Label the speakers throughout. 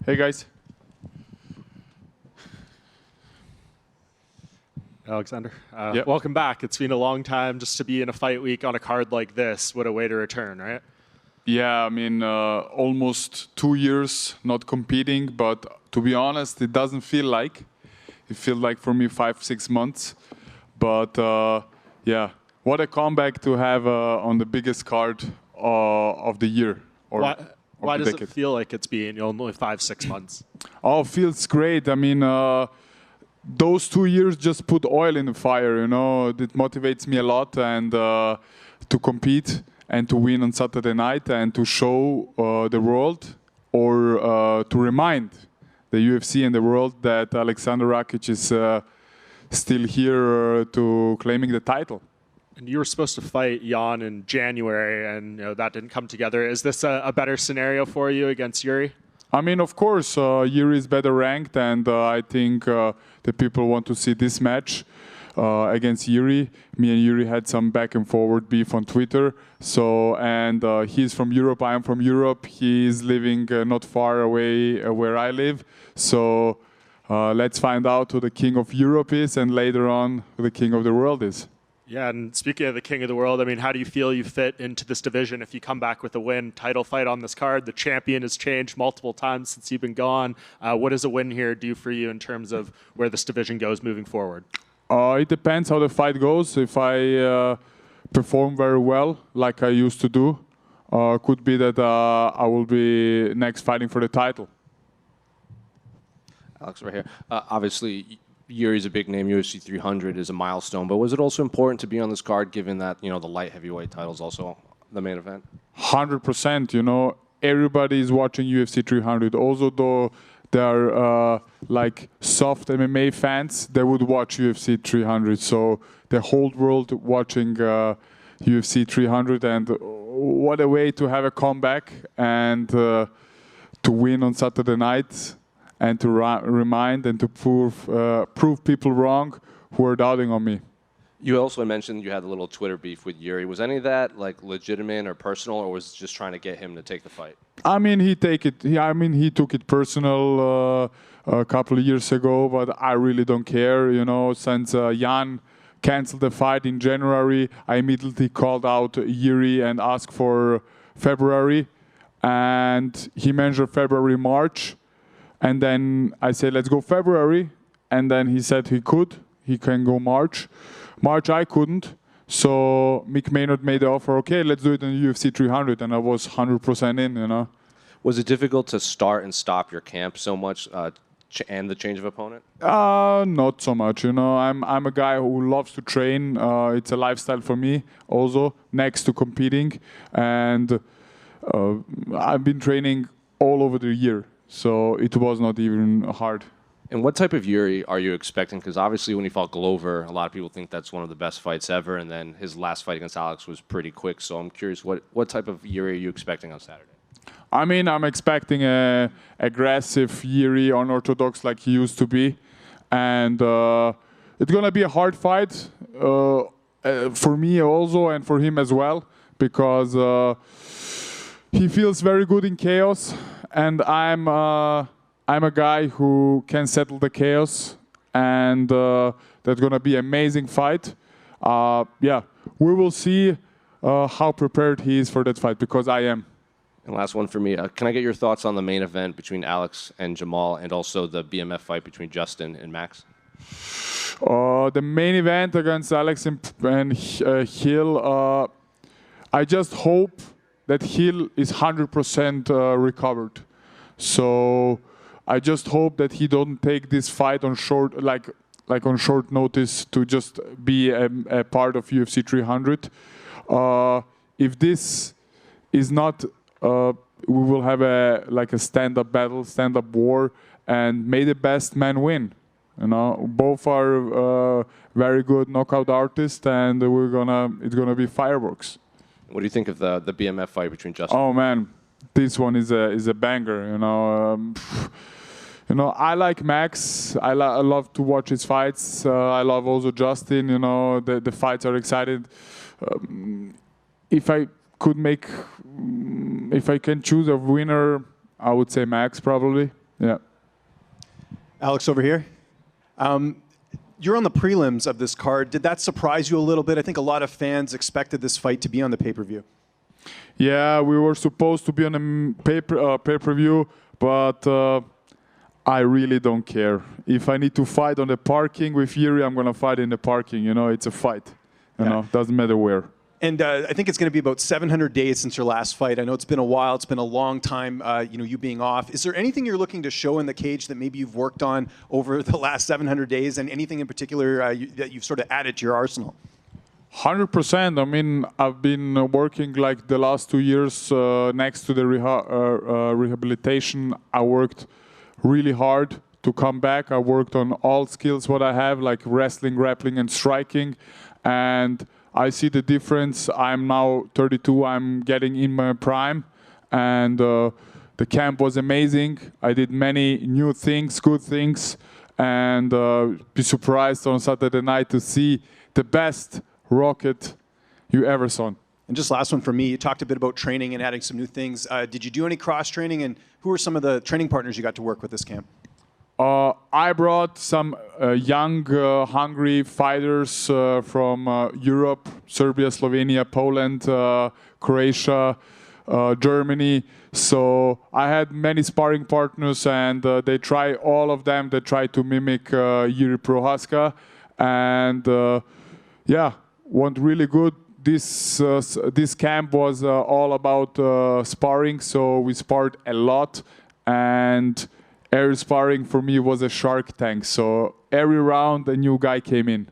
Speaker 1: Hey guys.
Speaker 2: Alexander,
Speaker 1: Yep.
Speaker 2: welcome back. It's been a long time just to be in a fight week on a card like this. What a way to return, right?
Speaker 1: Yeah, I mean, almost 2 years not competing, but to be honest, it doesn't feel like. It feels like for me 5, 6 months. But yeah, what a comeback to have on the biggest card of the year or
Speaker 2: Why,
Speaker 1: of
Speaker 2: why
Speaker 1: the
Speaker 2: does
Speaker 1: decade.
Speaker 2: it feel like it's been only 5, 6 months?
Speaker 1: Oh, feels great. I mean, those 2 years just put oil in the fire, you know. It motivates me a lot and to compete and to win on Saturday night and to show the world or to remind the UFC and the world that Aleksandar Rakic is still here to claiming the title.
Speaker 2: And you were supposed to fight Jan in January, and that didn't come together. Is this a better scenario for you against Yuri?
Speaker 1: I mean, of course, Yuri is better ranked, and I think the people want to see this match against Yuri. Me and Yuri had some back and forward beef on Twitter. So, and he's from Europe, I am from Europe. He's living not far away where I live. So, let's find out who the king of Europe is, and later on, who the king of the world is.
Speaker 2: Yeah, and speaking of the king of the world, I mean, how do you feel you fit into this division if you come back with a win? Title fight on this card. The champion has changed multiple times since you've been gone. What does a win here do for you in terms of where this division goes moving forward?
Speaker 1: It depends how the fight goes. If I perform very well, like I used to do, could be that I will be next fighting for the title.
Speaker 3: Alex, right here. Obviously, Yuri's a big name. UFC 300 is a milestone. But was it also important to be on this card, given that the light heavyweight title is also the main event?
Speaker 1: 100%. You know, everybody is watching UFC 300. Also, though they are like soft MMA fans, they would watch UFC 300. So the whole world watching UFC 300, and what a way to have a comeback and to win on Saturday night. And to remind and to prove people wrong who are doubting on me.
Speaker 3: You also mentioned you had a little Twitter beef with Yuri. Was any of that like legitimate or personal, or was it just trying to get him to take the fight?
Speaker 1: I mean, he took it personal a couple of years ago, but I really don't care. You know, since Jan canceled the fight in January, I immediately called out Yuri and asked for February, and he mentioned February, March. And then I said, let's go February. And then he said he can go March. March I couldn't. So Mick Maynard made the offer, okay, let's do it in UFC 300. And I was 100% in, you know.
Speaker 3: Was it difficult to start and stop your camp so much and the change of opponent?
Speaker 1: Not so much, you know. I'm a guy who loves to train. It's a lifestyle for me also, next to competing. And I've been training all over the year. So it was not even hard.
Speaker 3: And what type of Yuri are you expecting? Because obviously when he fought Glover, a lot of people think that's one of the best fights ever. And then his last fight against Alex was pretty quick. So I'm curious, what type of Yuri are you expecting on Saturday?
Speaker 1: I mean, I'm expecting a aggressive Yuri, unorthodox like he used to be. And it's going to be a hard fight for me also and for him as well. Because he feels very good in chaos. And I'm a guy who can settle the chaos, and that's gonna be an amazing fight. Yeah, we will see how prepared he is for that fight, because I am.
Speaker 3: And last one for me, can I get your thoughts on the main event between Alex and Jamal, and also the BMF fight between Justin and Max?
Speaker 1: The main event against Alex and Hill, I just hope that Hill is 100% recovered. So I just hope that he don't take this fight on short, like on short notice, to just be a part of UFC 300. If this is not, we will have a stand-up battle, stand-up war, and may the best man win. You know, both are very good knockout artists, and it's gonna be fireworks.
Speaker 3: What do you think of the BMF fight between Justin?
Speaker 1: Oh man, this one is a banger. You know, I like Max. I love to watch his fights. I love also Justin. You know, the fights are excited. If I can choose a winner, I would say max probably. Yeah.
Speaker 4: Alex over here. You're on the prelims of this card. Did that surprise you a little bit? I think a lot of fans expected this fight to be on the pay-per-view.
Speaker 1: Yeah, we were supposed to be on a pay-per-view, but I really don't care. If I need to fight on the parking with Yuri, I'm going to fight in the parking. You know, it's a fight. You know, doesn't matter where.
Speaker 4: And I think it's going to be about 700 days since your last fight. I know it's been a while. It's been a long time, you being off. Is there anything you're looking to show in the cage that maybe you've worked on over the last 700 days, and anything in particular that you've sort of added to your arsenal?
Speaker 1: 100%. I mean, I've been working like the last 2 years next to the rehabilitation. I worked really hard to come back. I worked on all skills what I have, like wrestling, grappling, and striking. And I see the difference. I'm now 32. I'm getting in my prime. And the camp was amazing. I did many new things, good things. And be surprised on Saturday night to see the best Rocket you ever saw.
Speaker 4: And just last one for me, you talked a bit about training and adding some new things. Did you do any cross-training, and who are some of the training partners you got to work with this camp?
Speaker 1: I brought some young, hungry fighters from Europe, Serbia, Slovenia, Poland, Croatia, Germany. So I had many sparring partners, and they try all of them. They try to mimic Yuri Prohaska, and yeah, went really good. This camp was all about sparring, so we sparred a lot, and every sparring for me was a shark tank. So every round a new guy came in.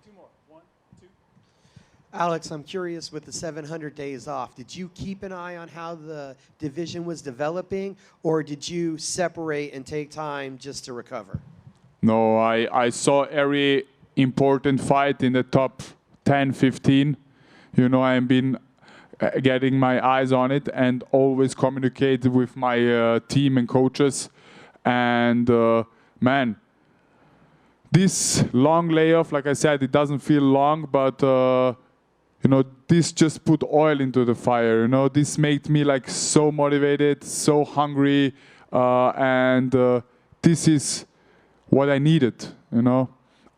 Speaker 5: Two more. 1, 2. Alex, I'm curious, with the 700 days off, did you keep an eye on how the division was developing, or did you separate and take time just to recover?
Speaker 1: No, I saw every important fight in the top 10, 15. You know, I've been getting my eyes on it and always communicate with my team and coaches. And man, this long layoff, like I said, it doesn't feel long, but you know, this just put oil into the fire. You know, this made me like so motivated, so hungry, and this is what I needed. You know,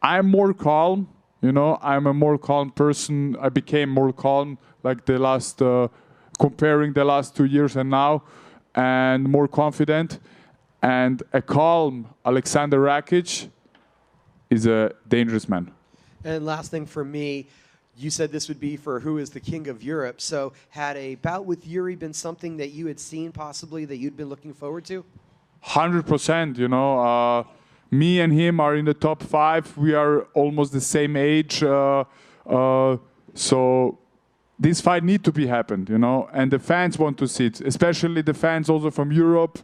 Speaker 1: I'm more calm. You know, I'm a more calm person. I became more calm like the last, comparing the last 2 years and now, and more confident. And a calm Aleksandar Rakic is a dangerous man.
Speaker 5: And last thing for me, you said this would be for who is the king of Europe. So had a bout with Yuri been something that you had seen possibly that you'd been looking forward to?
Speaker 1: 100%, you know. Me and him are in the top 5. We are almost the same age. So this fight need to be happened, you know. And the fans want to see it, especially the fans also from Europe,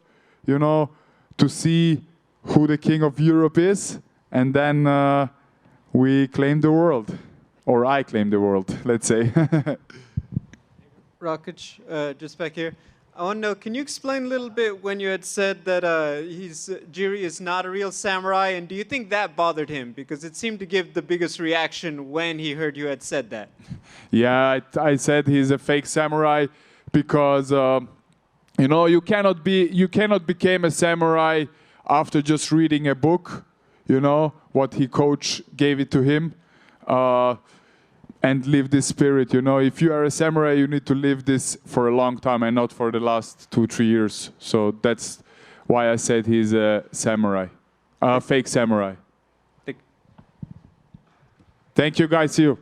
Speaker 1: you know, to see who the king of Europe is. And then we claim the world. Or I claim the world, let's say.
Speaker 6: Rakic, just back here. I want to know, can you explain a little bit when you had said that Jiri is not a real samurai, and do you think that bothered him? Because it seemed to give the biggest reaction when he heard you had said that.
Speaker 1: Yeah, I said he's a fake samurai because, you know, you cannot become a samurai after just reading a book, you know, what his coach gave it to him. And live this spirit, you know. If you are a samurai, you need to live this for a long time and not for the last 2-3 years. So that's why I said he's a samurai, a fake samurai. Thank you, guys. See you.